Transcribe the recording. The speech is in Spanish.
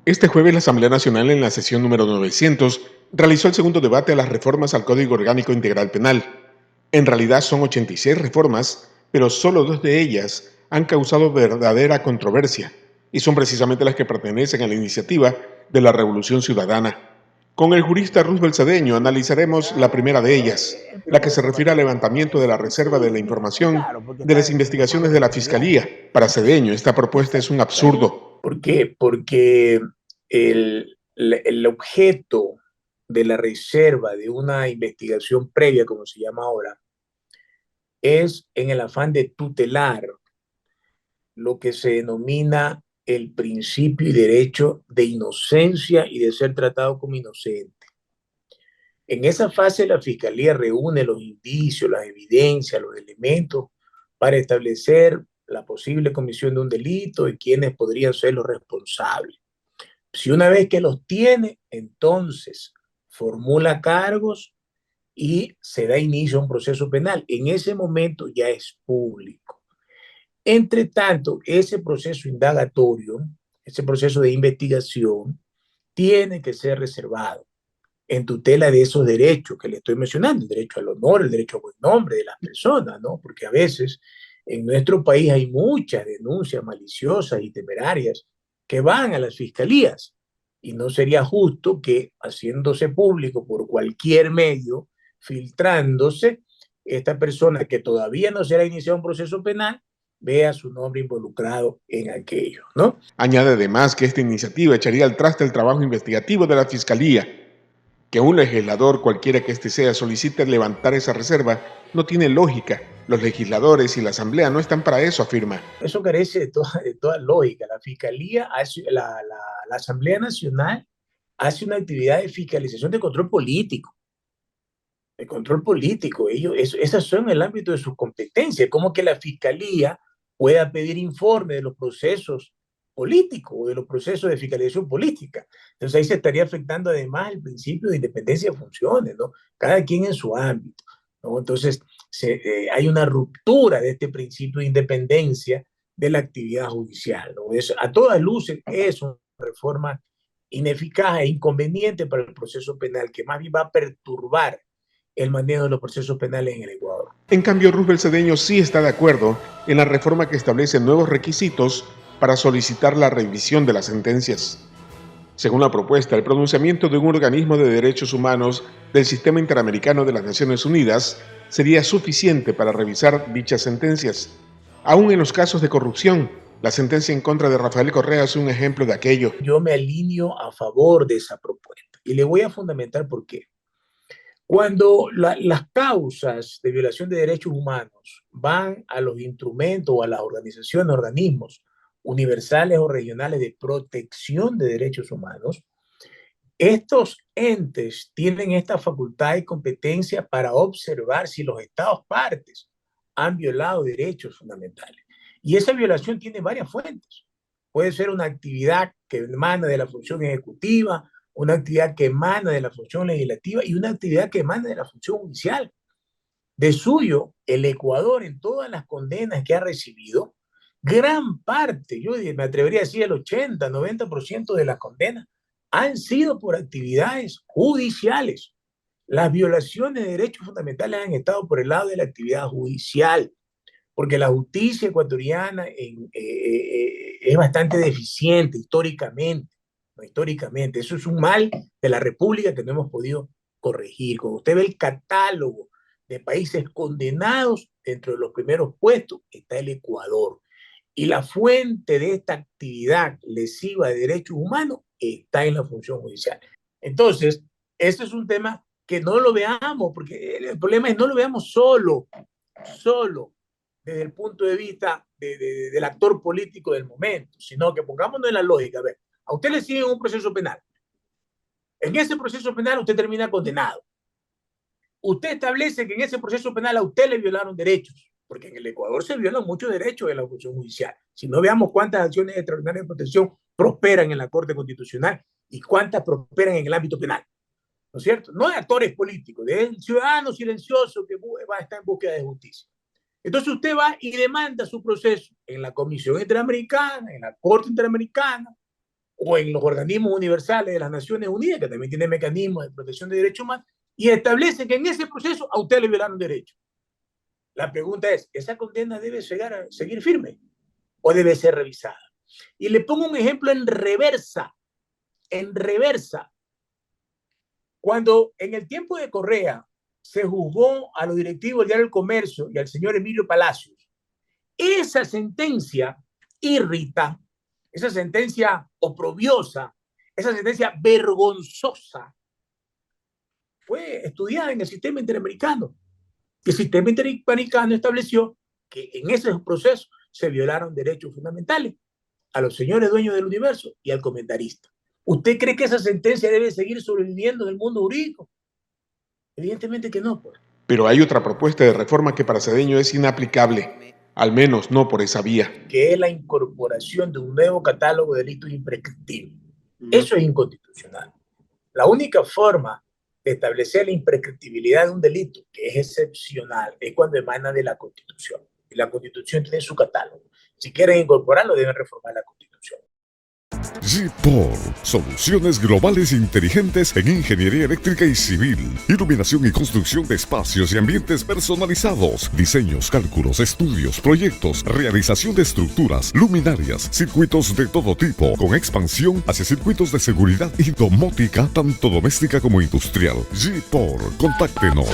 Este jueves la Asamblea Nacional en la sesión número 900 realizó el segundo debate a las reformas al Código Orgánico Integral Penal. En realidad son 86 reformas, pero solo dos de ellas han causado verdadera controversia y son precisamente las que pertenecen a la iniciativa de la Revolución Ciudadana. Con el jurista Roosevelt Cedeño analizaremos la primera de ellas, la que se refiere al levantamiento de la reserva de la información de las investigaciones de la Fiscalía. Para Cedeño, esta propuesta es un absurdo. ¿Por qué? Porque el objeto de la reserva de una investigación previa, como se llama ahora, es en el afán de tutelar lo que se denomina el principio y derecho de inocencia y de ser tratado como inocente. En esa fase la Fiscalía reúne los indicios, las evidencias, los elementos para establecer la posible comisión de un delito y quiénes podrían ser los responsables. Si una vez que los tiene, entonces formula cargos y se da inicio a un proceso penal. En ese momento ya es público. Entre tanto, ese proceso indagatorio, ese proceso de investigación, tiene que ser reservado en tutela de esos derechos que le estoy mencionando, el derecho al honor, el derecho a buen nombre de las personas, ¿no? Porque a veces en nuestro país hay muchas denuncias maliciosas y temerarias que van a las fiscalías y no sería justo que haciéndose público por cualquier medio, filtrándose, esta persona que todavía no se ha iniciado un proceso penal vea su nombre involucrado en aquello, ¿no? Añade además que esta iniciativa echaría al traste el trabajo investigativo de la Fiscalía. Que un legislador, cualquiera que éste sea, solicite levantar esa reserva no tiene lógica. Los legisladores y la Asamblea no están para eso, afirma. Eso carece de toda lógica. La Fiscalía, la Asamblea Nacional hace una actividad de fiscalización de control político. De control político. Esas son el ámbito de sus competencias. ¿Cómo que la Fiscalía pueda pedir informe de los procesos políticos o de los procesos de fiscalización política? Entonces ahí se estaría afectando además el principio de independencia de funciones, ¿no? Cada quien en su ámbito, ¿no? Entonces hay una ruptura de este principio de independencia de la actividad judicial, ¿no? A todas luces es una reforma ineficaz e inconveniente para el proceso penal que más bien va a perturbar el manejo de los procesos penales en el Ecuador. En cambio, Roosevelt Cedeño sí está de acuerdo en la reforma que establece nuevos requisitos para solicitar la revisión de las sentencias. Según la propuesta, el pronunciamiento de un organismo de derechos humanos del Sistema Interamericano de las Naciones Unidas sería suficiente para revisar dichas sentencias. Aún en los casos de corrupción, la sentencia en contra de Rafael Correa es un ejemplo de aquello. Yo me alineo a favor de esa propuesta y le voy a fundamentar por qué. Cuando las causas de violación de derechos humanos van a los instrumentos o a las organizaciones, organismos universales o regionales de protección de derechos humanos, estos entes tienen esta facultad y competencia para observar si los estados partes han violado derechos fundamentales. Y esa violación tiene varias fuentes. Puede ser una actividad que emana de la función ejecutiva, una actividad que emana de la función legislativa y una actividad que emana de la función judicial. De suyo, el Ecuador en todas las condenas que ha recibido, gran parte, yo me atrevería a decir el 80, 90% de las condenas han sido por actividades judiciales. Las violaciones de derechos fundamentales han estado por el lado de la actividad judicial, porque la justicia ecuatoriana es bastante deficiente históricamente, ¿no? Históricamente. Eso es un mal de la República que no hemos podido corregir. Cuando usted ve el catálogo de países condenados, dentro de los primeros puestos está el Ecuador. Y la fuente de esta actividad lesiva de derechos humanos está en la función judicial. Entonces, ese es un tema que no lo veamos, porque el problema es no lo veamos solo desde el punto de vista del actor político del momento, sino que pongámonos en la lógica. A ver, a usted le siguen un proceso penal. En ese proceso penal usted termina condenado. Usted establece que en ese proceso penal a usted le violaron derechos, porque en el Ecuador se violan muchos derechos de la función judicial. Si no, veamos cuántas acciones extraordinarias de protección prosperan en la Corte Constitucional y cuántas prosperan en el ámbito penal, ¿no es cierto? No de actores políticos, de ciudadanos silenciosos que va a estar en búsqueda de justicia. Entonces usted va y demanda su proceso en la Comisión Interamericana, en la Corte Interamericana, o en los organismos universales de las Naciones Unidas, que también tienen mecanismos de protección de derechos humanos, y establece que en ese proceso a usted le violaron derechos. La pregunta es, ¿esa condena debe seguir firme o debe ser revisada? Y le pongo un ejemplo en reversa. En reversa. Cuando en el tiempo de Correa se juzgó a los directivos del Diario del Comercio y al señor Emilio Palacios, esa sentencia irrita, esa sentencia oprobiosa, esa sentencia vergonzosa, fue estudiada en el sistema interamericano. El sistema interamericano estableció que en ese proceso se violaron derechos fundamentales a los señores dueños del universo y al comentarista. ¿Usted cree que esa sentencia debe seguir sobreviviendo en el mundo jurídico? Evidentemente que no, pues. Pero hay otra propuesta de reforma que para Cedeño es inaplicable, al menos no por esa vía. Que es la incorporación de un nuevo catálogo de delitos imprescriptibles. Eso es inconstitucional. La única forma de establecer la imprescriptibilidad de un delito, que es excepcional, es cuando emana de la Constitución. Y la Constitución tiene su catálogo. Si quieren incorporarlo, deben reformar la Constitución. GPOR, soluciones globales inteligentes en ingeniería eléctrica y civil, iluminación y construcción de espacios y ambientes personalizados, diseños, cálculos, estudios, proyectos, realización de estructuras, luminarias, circuitos de todo tipo, con expansión hacia circuitos de seguridad y domótica, tanto doméstica como industrial. GPOR, contáctenos.